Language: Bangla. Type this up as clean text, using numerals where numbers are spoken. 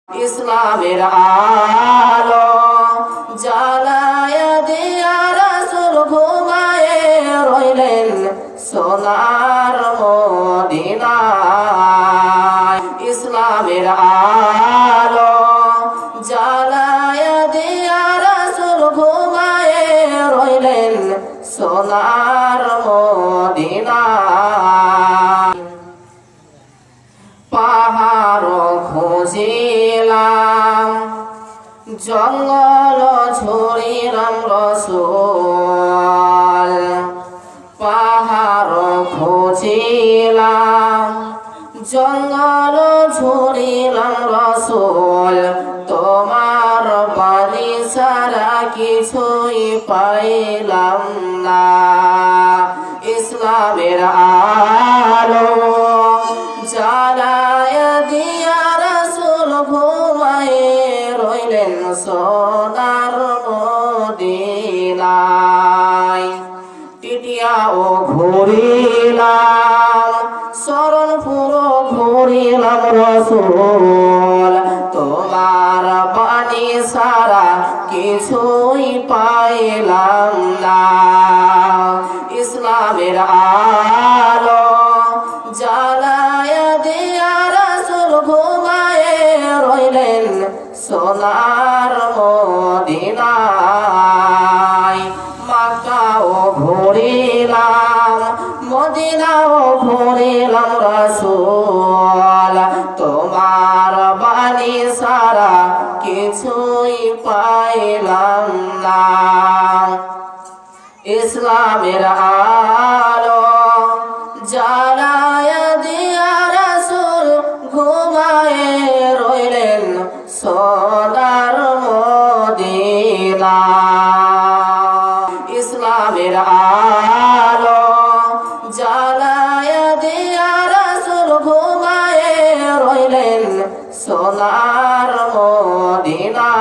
ইসলামের আলো জ্বালায়া দিয়া রাসূল ঘুমায়ে রইলেন সোনার মদিনায়। ইসলামের আলো জ্বালায়া দিয়া রাসূল ঘুমায়ে রইলেন সোনার মদিনায়। পাহাড় খুঁজিলাম জঙ্গল ঝরিলাম রসুল, পাহাড় খুঁজিলাম জঙ্গল ঝরিলাম রসুল, তোমার বাণী ছাড়া কিছুই পাইলাম না। ইসলামের আলো জ্বালায়া দিয়া রাসূল ঘুমায়ে রইলেন সোনার মদিনায়। টিটিয়াও ঘুরিলাম শরণপুর ঘুরিলাম রসুল, তোমার বাণী ছাড়া কিছুই পাইলাম না। ইসলামের আলো জ্বালায়া দিয়া রাসূল ঘুমায়ে রইলেন সোনার মদিনায়। মক্কাও ঘুরিলাম মদিনাও ঘুরিলাম রাসূল, তোমার বাণী ছাড়া কিছুই পাইলাম না। ইসলামের আলো জ্বালায়া দিয়া রাসূল ঘুমায়ে রইলেন সোনার মদিনায়। ইসলামের আলো জ্বালায়া দিয়া রাসূল ঘুমায়ে রইলেন সোনার মদিনায়।